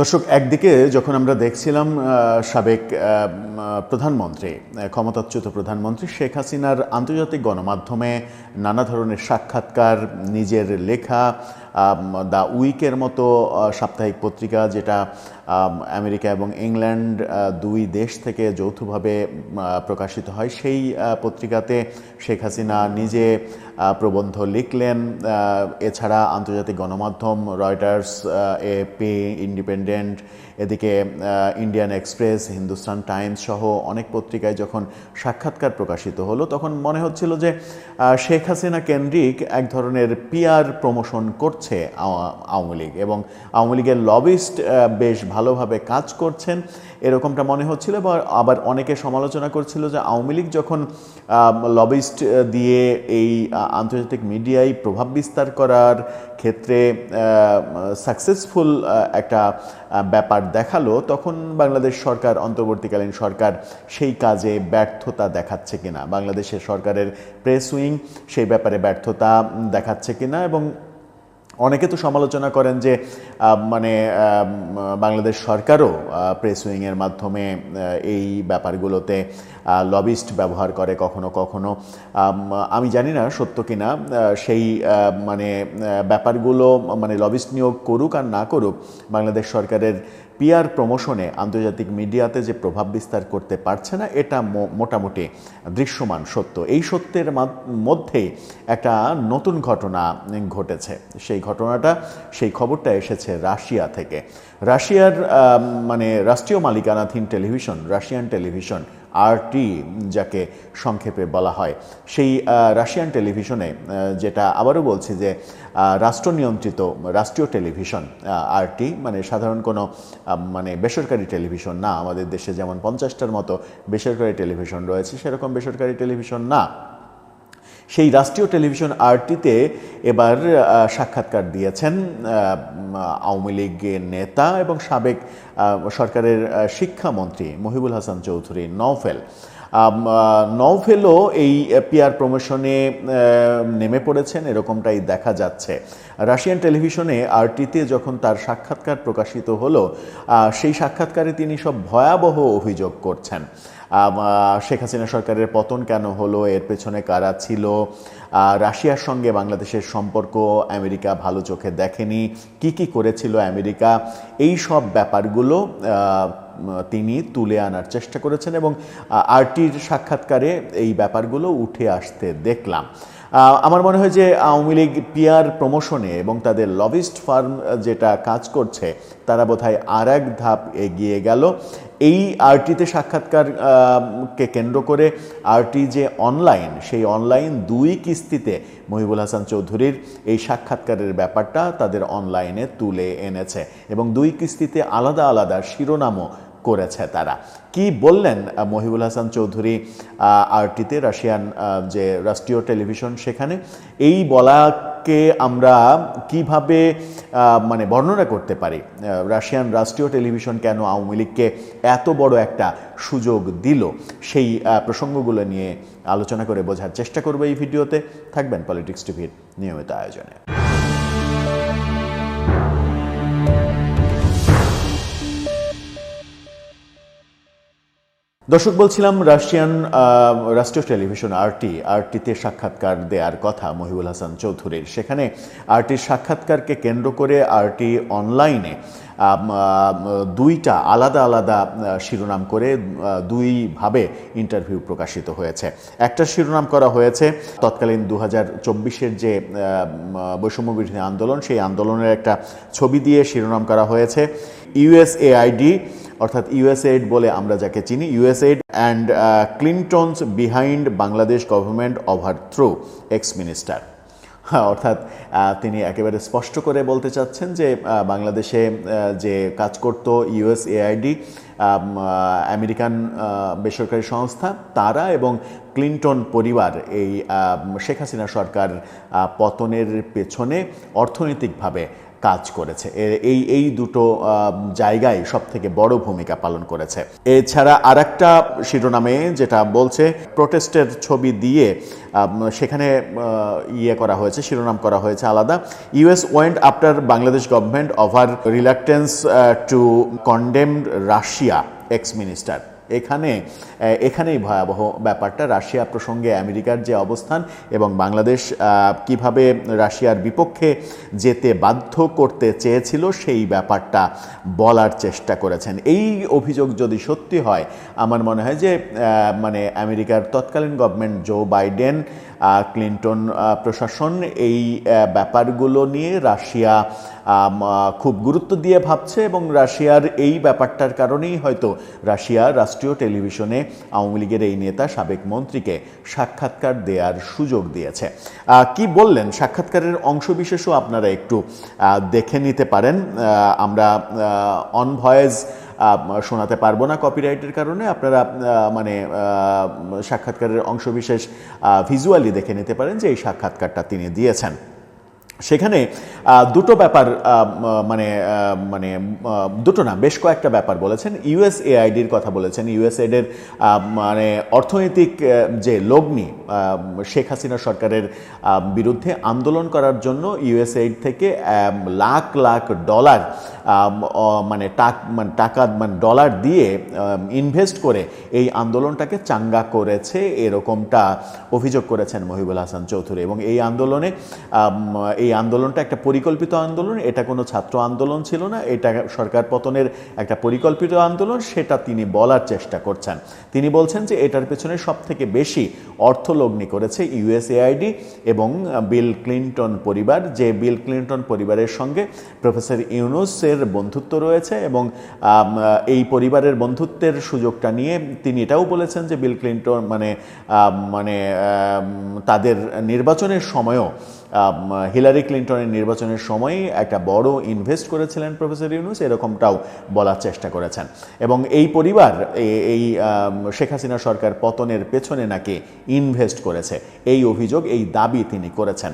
দর্শক, একদিকে যখন আমরা দেখছিলাম সাবেক প্রধানমন্ত্রী, ক্ষমতাচ্যুত প্রধানমন্ত্রী শেখ হাসিনার আন্তর্জাতিক গণমাধ্যমে নানা ধরনের সাক্ষাৎকার, নিজের লেখা, দ্য উইকের মতো সাপ্তাহিক পত্রিকা, যেটা আমেরিকা এবং ইংল্যান্ড দুই দেশ থেকে যৌথভাবে প্রকাশিত হয়, সেই পত্রিকাতে শেখ হাসিনা নিজে প্রবন্ধ লিখলেন। এছাড়া আন্তর্জাতিক গণমাধ্যম রয়টার্স, এপি, ইন্ডিপেন্ডেন্ট, এদিকে ইন্ডিয়ান এক্সপ্রেস, হিন্দুস্তান টাইমস সহ অনেক পত্রিকায় যখন সাক্ষাৎকার প্রকাশিত হলো, তখন মনে হচ্ছিল যে শেখ হাসিনা কেন্দ্রিক এক ধরনের পিআর প্রমোশন করছে আওয়ামী লীগ, এবং আওয়ামী লীগের লবিস্ট বেশ ভালোভাবে কাজ করছেন এরকমটা মনে হচ্ছিল। আবার অনেকে সমালোচনা করছিল যে আওয়ামী লীগ যখন লবিস্ট দিয়ে এই আন্তর্জাতিক মিডিয়ায় প্রভাব বিস্তার করার ক্ষেত্রে সাকসেসফুল একটা ব্যাপার দেখালো, তখন বাংলাদেশ সরকার, অন্তর্বর্তীকালীন সরকার সেই কাজে ব্যর্থতা দেখাচ্ছে কিনা, বাংলাদেশের সরকারের প্রেস উইং সেই ব্যাপারে ব্যর্থতা দেখাচ্ছে কিনা। এবং অনেকে তো সমালোচনা করেন যে বাংলাদেশ সরকারও প্রেস উইংয়ের মাধ্যমে এই ব্যাপারগুলোতে লবিস্ট ব্যবহার করে কখনো কখনো। আমি জানি না সত্য কিনা সেই ব্যাপারগুলো, লবিস্ট নিয়োগ করুক আর না করুক, বাংলাদেশ সরকারের পিআর প্রমোশনে আন্তর্জাতিক মিডিয়াতে যে প্রভাব বিস্তার করতে পারছে না, এটা মোটামুটি দৃশ্যমান সত্য। এই সত্যের মধ্যেই একটা নতুন ঘটনা ঘটেছে। সেই খবরটা এসেছে রাশিয়া থেকে। রাশিয়ার রাষ্ট্রীয় মালিকানাধীন টেলিভিশন, রাশিয়ান টেলিভিশন আরটি যাকে সংক্ষেপে বলা হয়, সেই রাশিয়ান টেলিভিশনে, যেটা আবারও বলছি যে রাষ্ট্রনিয়ন্ত্রিত রাষ্ট্রীয় টেলিভিশন আরটি, সাধারণ কোনো বেসরকারি টেলিভিশন না। আমাদের দেশে যেমন 50টার মতো বেসরকারি টেলিভিশন রয়েছে, সেরকম বেসরকারি টেলিভিশন না। সেই রাষ্ট্রীয় টেলিভিশন আরটিতে এবার সাক্ষাৎকার দিয়েছেন আওয়ামী লীগের নেতা এবং সাবেক সরকারের শিক্ষামন্ত্রী মহিবুল হাসান চৌধুরী নওফেলও এই পিআর প্রমোশনে নেমে পড়েছেন, এরকমটাই দেখা যাচ্ছে। রাশিয়ান টেলিভিশনে আরটিতে যখন তার সাক্ষাৎকার প্রকাশিত হলো, সেই সাক্ষাৎকারে তিনি সব ভয়াবহ অভিযোগ করছেন। শেখ হাসিনা সরকারের পতন কেন হলো, এর পেছনে কারা ছিল, রাশিয়ার সঙ্গে বাংলাদেশের সম্পর্ক আমেরিকা ভালো চোখে দেখেনি, কি করেছিল আমেরিকা, এই সব ব্যাপারগুলো তিনি তুলে আনার চেষ্টা করেছেন এবং আরটির সাক্ষাৎকারে এই ব্যাপারগুলো উঠে আসতে দেখলাম। আমার মনে হয় যে আওয়ামী লীগ পিআর প্রমোশনে এবং তাদের লবিস্ট ফার্ম যেটা কাজ করছে, তারা বোধহয় আর এক ধাপ এগিয়ে গেল। এই আরটিতে সাক্ষাৎকারকে কেন্দ্র করে আরটি যে অনলাইন, সেই অনলাইন 2 কিস্তিতে মহিবুল হাসান চৌধুরীর এই সাক্ষাৎকারের ব্যাপারটা তাদের অনলাইনে তুলে এনেছে এবং 2 কিস্তিতে আলাদা আলাদা শিরোনামও করেছে। তারা কি বললেন মহিবুল হাসান চৌধুরী আরটিতে, রাশিয়ান যে রাষ্ট্রীয় টেলিভিশন, সেখানে এই বলাকে আমরা কিভাবে বর্ণনা করতে পারি? রাশিয়ান রাষ্ট্রীয় টেলিভিশন কেন আওয়ামী লীগকে এত বড় একটা সুযোগ দিল, সেই প্রসঙ্গগুলো নিয়ে আলোচনা করে বোঝার চেষ্টা করব এই ভিডিওতে। থাকবেন পলিটিক্স টিভির নিয়মিত আয়োজনে। দর্শক, বলছিলাম রাশিয়ান রাষ্ট্রীয় টেলিভিশন আরটিতে সাক্ষাৎকার দেওয়ার কথা মহিবুল হাসান চৌধুরীর। সেখানে আরটির সাক্ষাৎকারকে কেন্দ্র করে আরটি অনলাইনে 2টা আলাদা আলাদা শিরোনাম করে 2ভাবে ইন্টারভিউ প্রকাশিত হয়েছে। একটা শিরোনাম করা হয়েছে তৎকালীন 2024-এর যে বৈষম্যবিরোধী আন্দোলন, সেই আন্দোলনের একটা ছবি দিয়ে শিরোনাম করা হয়েছে ইউএসএআইডি, অর্থাৎ ইউএসএইড বলে আমরা যাকে চিনি, USAID and Clintons behind Bangladesh government overthrow ex minister. অর্থাৎ তিনি একেবারে স্পষ্ট করে বলতে চাচ্ছেন যে বাংলাদেশে যে কাজ করত ইউএসএআইডি, আমেরিকান বেসরকারি সংস্থা, তারা এবং ক্লিনটন পরিবার এই শেখ হাসিনা সরকার পতনের পেছনে অর্থনৈতিকভাবে কাজ করেছে। এই দুটো জায়গায় সবথেকে বড় ভূমিকা পালন করেছে। এছাড়া আরেকটা শিরোনামে যেটা বলছে, প্রোটেস্টের ছবি দিয়ে সেখানে করা হয়েছে, শিরোনাম করা হয়েছে আলাদা, US went after Bangladesh government over reluctance to condemned Russia ex minister. এখানেই ভয়াবহ ব্যাপারটা, রাশিয়া প্রসঙ্গে আমেরিকার যে অবস্থান এবং বাংলাদেশ কিভাবে রাশিয়ার বিপক্ষে যেতে বাধ্য করতে চেয়েছিল সেই ব্যাপারটা বলার চেষ্টা করেছেন। এই অভিযোগ যদি সত্যি হয়, আমার মনে হয় যে মানে আমেরিকার তৎকালীন গভর্নমেন্ট জো বাইডেন, ক্লিন্টন প্রশাসন এই ব্যাপারগুলো নিয়ে রাশিয়া খুব গুরুত্ব দিয়ে ভাবছে এবং রাশিয়ার এই ব্যাপারটার কারণেই হয়তো রাশিয়া রাষ্ট্রীয় টেলিভিশনে আওয়ামী লীগের এই নেতা, সাবেক মন্ত্রীকে সাক্ষাৎকার দেওয়ার সুযোগ দিয়েছে। কি বললেন সাক্ষাৎকারের অংশবিশেষও আপনারা একটু দেখে নিতে পারেন। আমরা অন ভয়েস শোনাতে পারবো না কপিরাইটের কারণে, আপনারা মানে সাক্ষাৎকারের অংশবিশেষ ভিজুয়ালি দেখে নিতে পারেন যে এই সাক্ষাৎকারটা তিনি দিয়েছেন। সেখানে দুটো ব্যাপার, মানে দুটো না, বেশ কয়েকটা ব্যাপার বলেছেন। ইউএসএআইডির কথা বলেছেন। ইউএসএআইডের মানে অর্থনৈতিক যে লগ্নি, শেখ হাসিনা সরকারের বিরুদ্ধে আন্দোলন করার জন্য ইউএসএআইড থেকে লাখ লাখ ডলার ডলার দিয়ে ইনভেস্ট করে এই আন্দোলনটাকে চাঙ্গা করেছে, এরকমটা অভিযোগ করেছেন মহিবুল হাসান চৌধুরী। এবং এই আন্দোলনটা একটা পরিকল্পিত আন্দোলন, এটা কোনো ছাত্র আন্দোলন ছিল না, এটা সরকার পতনের একটা পরিকল্পিত আন্দোলন, সেটা তিনি বলার চেষ্টা করছেন। তিনি বলছেন যে এটার পেছনে সবথেকে বেশি অর্থলগ্নি করেছে ইউএসএআইডি এবং বিল ক্লিন্টন পরিবার, যে বিল ক্লিন্টন পরিবারের সঙ্গে প্রফেসর ইউনূসের বন্ধুত্ব রয়েছে। এবং এই পরিবারের বন্ধুত্বের সুযোগটা নিয়ে তিনি এটাও বলেছেন যে বিল ক্লিন্টন তাদের নির্বাচনের সময়ও, হিলারি ক্লিন্টনের নির্বাচনের সময় একটা বড় ইনভেস্ট করেছিলেন প্রফেসর ইউনূস, এরকমটাও বলার চেষ্টা করেছেন। এবং এই পরিবার এই শেখ হাসিনা সরকার পতনের পেছনে নাকি ইনভেস্ট করেছে, এই অভিযোগ, এই দাবি তিনি করেছেন।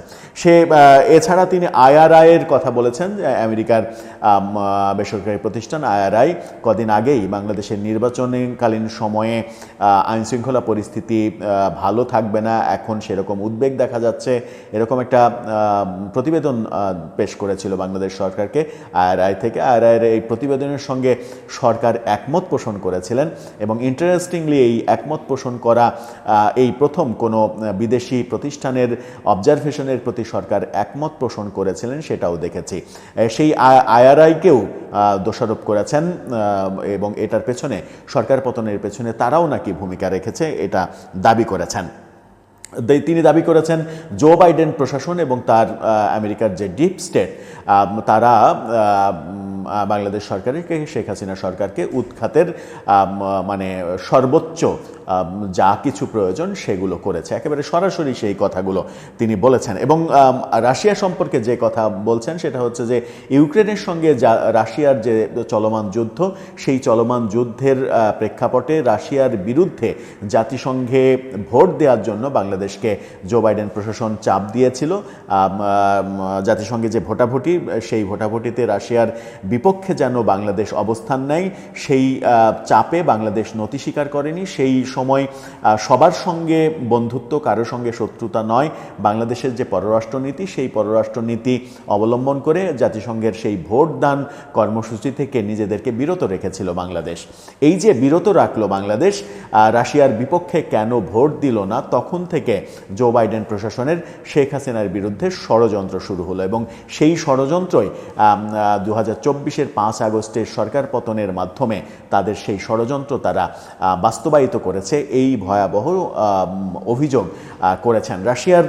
এছাড়া তিনি আইআরআইয়ের কথা বলেছেন। আমেরিকার বেসরকারি প্রতিষ্ঠান আইআরআই কদিন আগেই বাংলাদেশের নির্বাচনকালীন সময়ে আইনশৃঙ্খলা পরিস্থিতি ভালো থাকবে না, এখন সেরকম উদ্বেগ দেখা যাচ্ছে, এরকম একটা প্রতিবেদন পেশ করেছিল বাংলাদেশ সরকারকে আইআরআই থেকে। আইআরআইয়ের এই প্রতিবেদনের সঙ্গে সরকার একমত পোষণ করেছিলেন এবং ইন্টারেস্টিংলি এই একমত পোষণ করা এই প্রথম কোনো বিদেশি প্রতিষ্ঠানের অবজারভেশনের প্রতি সরকার একমত পোষণ করেছিলেন, সেটাও দেখেছি। সেই আইআরআইকেও দোষারোপ করেছেন এবং এটার পেছনে, সরকার পতনের পেছনে তারাও নাকি ভূমিকা রেখেছে, এটা দাবি করেছেন। তিনি দাবি করেছেন জো বাইডেন প্রশাসন এবং তার আমেরিকার যে ডিপ স্টেট, তারা বাংলাদেশ সরকারকে, শেখ হাসিনা সরকারকে উৎখাতের মানে সর্বোচ্চ যা কিছু প্রয়োজন সেগুলো করেছে। একেবারে সরাসরি সেই কথাগুলো তিনি বলেছেন। এবং রাশিয়া সম্পর্কে যে কথা বলছেন সেটা হচ্ছে যে ইউক্রেনের সঙ্গে রাশিয়ার যে চলমান যুদ্ধ, সেই চলমান যুদ্ধের প্রেক্ষাপটে রাশিয়ার বিরুদ্ধে জাতিসংঘে ভোট দেওয়ার জন্য বাংলাদেশকে জো বাইডেন প্রশাসন চাপ দিয়েছিল। জাতিসংঘে যে ভোটাভুটি, সেই ভোটাভুটিতে রাশিয়ার বিপক্ষে যেন বাংলাদেশ অবস্থান নেয়, সেই চাপে বাংলাদেশ নতি স্বীকার করেনি। সেই সময় সবার সঙ্গে বন্ধুত্ব, কারোর সঙ্গে শত্রুতা নয়, বাংলাদেশের যে পররাষ্ট্রনীতি, সেই পররাষ্ট্রনীতি অবলম্বন করে জাতিসংঘের সেই ভোটদান কর্মসূচি থেকে নিজেদেরকে বিরত রেখেছিল বাংলাদেশ। এই যে বিরত রাখলো বাংলাদেশ, রাশিয়ার বিপক্ষে কেন ভোট দিল না, তখন থেকে জো বাইডেন প্রশাসনের শেখ হাসিনার বিরুদ্ধে ষড়যন্ত্র শুরু হলো এবং সেই ষড়যন্ত্রই 2024-এর 5 আগস্টের সরকার পতনের মাধ্যমে তাদের সেই ষড়যন্ত্র তারা বাস্তবায়িত করেছে, এই ভয়াবহ অভিযোগ করেছেন। রাশিয়ার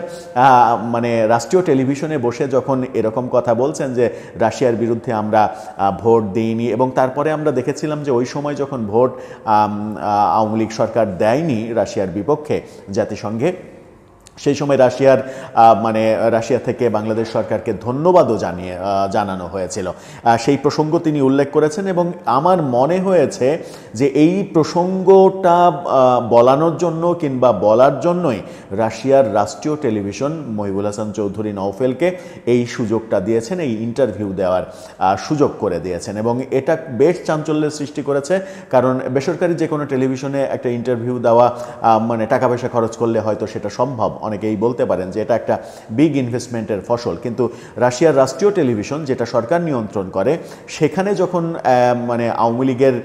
মানে রাষ্ট্রীয় টেলিভিশনে বসে যখন এরকম কথা বলছেন যে রাশিয়ার বিরুদ্ধে আমরা ভোট দিইনি, এবং তারপরে আমরা দেখেছিলাম যে ওই সময় যখন ভোট আওয়ামী লীগ সরকার দেয়নি রাশিয়ার বিপক্ষে জাতিসংঘে, সেই সময় রাশিয়া থেকে বাংলাদেশ সরকারকে ধন্যবাদও জানানো হয়েছিল। সেই প্রসঙ্গ তিনি উল্লেখ করেছেন এবং আমার মনে হয়েছে যে এই প্রসঙ্গটা বলানোর জন্য কিংবা বলার জন্যই রাশিয়ার রাষ্ট্রীয় টেলিভিশন মহিবুল হাসান চৌধুরী নওফেলকে এই সুযোগটা দিয়েছেন, এই ইন্টারভিউ দেওয়ার সুযোগ করে দিয়েছেন এবং এটা বেশ চাঞ্চল্যের সৃষ্টি করেছে। কারণ বেসরকারি যে কোনো টেলিভিশনে একটা ইন্টারভিউ দেওয়া টাকা পয়সা খরচ করলে হয়তো সেটা সম্ভব, অনেকেই বলতে পারেন যে এটা একটা বিগ ইনভেস্টমেন্টের ফসল, কিন্তু রাশিয়ার রাষ্ট্রীয় টেলিভিশন যেটা সরকার নিয়ন্ত্রণ করে সেখানে যখন আওয়ামী লীগের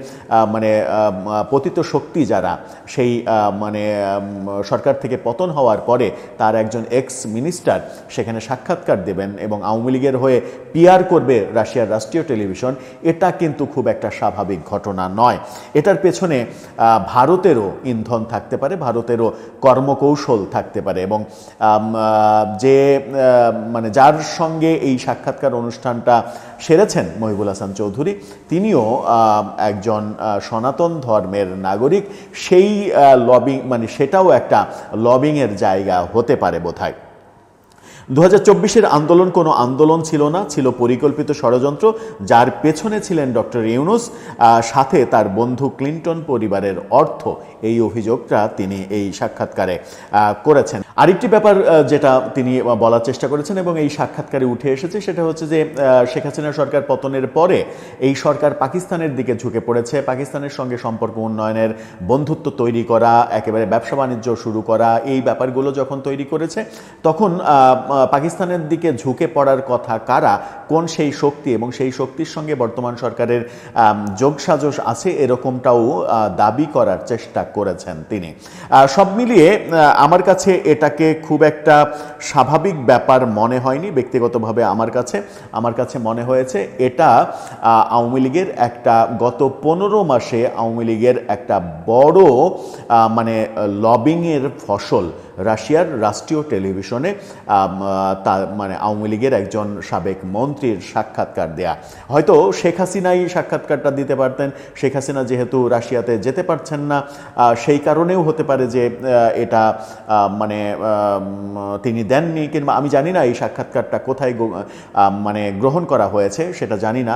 পতিত শক্তি যারা সেই সরকার থেকে পতন হওয়ার পরে তার একজন এক্স মিনিস্টার সেখানে সাক্ষাৎকার দেবেন এবং আওয়ামী লীগের হয়ে পিআর করবে রাশিয়ার রাষ্ট্রীয় টেলিভিশন, এটা কিন্তু খুব একটা স্বাভাবিক ঘটনা নয়। এটার পেছনে ভারতেরও ইন্ধন থাকতে পারে, ভারতেরও কর্মকৌশল থাকতে পারে এবং যার সঙ্গে এই সাক্ষাৎকার অনুষ্ঠানটা সেরেছেন মহিবুল হাসান চৌধুরী তিনিও একজন সনাতন ধর্মের নাগরিক। সেই লবিং সেটাও একটা লবিংয়ের জায়গা হতে পারে বোধহয়। 2024-এর আন্দোলন কোনো আন্দোলন ছিল না, ছিল পরিকল্পিত ষড়যন্ত্র যার পেছনে ছিলেন ডক্টর ইউনূস, সাথে তার বন্ধু ক্লিন্টন পরিবারের অর্থ। এই অভিযোগটা তিনি এই সাক্ষাৎকারে করেছেন। আরেকটি ব্যাপার যেটা তিনি বলার চেষ্টা করেছেন এবং এই সাক্ষাৎকারে উঠে এসেছে সেটা হচ্ছে যে শেখ হাসিনা সরকার পতনের পরে এই সরকার পাকিস্তানের দিকে ঝুঁকে পড়েছে, পাকিস্তানের সঙ্গে সম্পর্ক উন্নয়নের, বন্ধুত্ব তৈরি করা, একেবারে ব্যবসা বাণিজ্য শুরু করা, এই ব্যাপারগুলো যখন তৈরি করেছে তখন পাকিস্তানের দিকে ঝুঁকে পড়ার কথা কারা, কোন সেই শক্তি এবং সেই শক্তির সঙ্গে বর্তমান সরকারের যোগসাজশ আছে এরকমটাও দাবি করার চেষ্টা করেছেন তিনি। সব মিলিয়ে আমার কাছে এটাকে খুব একটা স্বাভাবিক ব্যাপার মনে হয়নি ব্যক্তিগতভাবে। আমার কাছে মনে হয়েছে এটা আওয়ামী লীগের একটা গত 15 মাসে আওয়ামী লীগের একটা বড় লবিংয়ের ফসল রাশিয়ার রাষ্ট্রীয় টেলিভিশনে আওয়ামী লীগের একজন সাবেক মন্ত্রীর সাক্ষাৎকার দেয়া। হয়তো শেখ হাসিনাই সাক্ষাৎকারটা দিতে পারতেন, শেখ হাসিনা যেহেতু রাশিয়াতে যেতে পারছেন না সেই কারণেও হতে পারে যে এটা তিনি দেননি, কিংবা আমি জানি না এই সাক্ষাৎকারটা কোথায় গ্রহণ করা হয়েছে সেটা জানি না।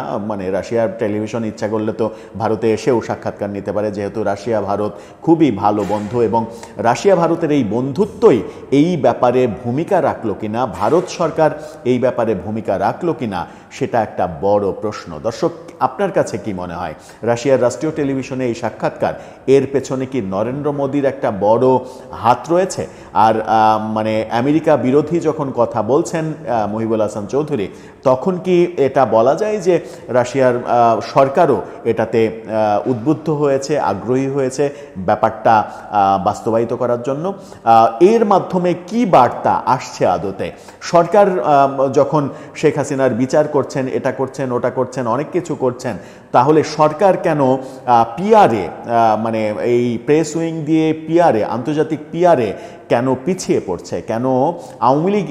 রাশিয়ার টেলিভিশন ইচ্ছা করলে তো ভারতে এসেও সাক্ষাৎকার নিতে পারে, যেহেতু রাশিয়া ভারত খুবই ভালো বন্ধু এবং রাশিয়া ভারতের এই বন্ধুত্বই এই ব্যাপারে ভূমিকা রাখলো কিনা, ভারত সরকার এই ব্যাপারে ভূমিকা রাখলো কিনা সেটা একটা বড় প্রশ্ন। দর্শক, আপনার কাছে কি মনে হয় রাশিয়ার রাষ্ট্রীয় টেলিভিশনে এই সাক্ষাৎকার, এর পেছনে কি নরেন্দ্র মোদীর একটা বড় হাত রয়েছে? আর আমেরিকা বিরোধী যখন কথা বলছেন মহিবুল হাসান চৌধুরী, তখন কি এটা বলা যায় যে রাশিয়ার সরকারও এটাতে উদ্বুদ্ধ হয়েছে, আগ্রহী হয়েছে ব্যাপারটা বাস্তবায়িত করার জন্য? এর মাধ্যমে কি বার্তা আসছে আদতে? সরকার যখন শেখ হাসিনার বিচার করছেন, এটা করছেন, ওটা করছেন, অনেক কিছু করছেন, তাহলে সরকার কেন পিআরে এই প্রেস উইং দিয়ে পিআরে, আন্তর্জাতিক পিআরে কেন পিছিয়ে পড়ছে? কেন আওয়ামী লীগ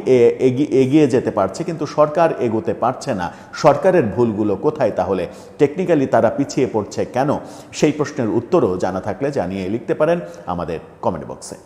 এগিয়ে যেতে পারছে কিন্তু সরকার এগোতে পারছে না? সরকারের ভুলগুলো কোথায় তাহলে? টেকনিক্যালি তারা পিছিয়ে পড়ছে কেন? সেই প্রশ্নের উত্তরও জানা থাকলে জানিয়ে লিখতে পারেন আমাদের কমেন্ট বক্সে।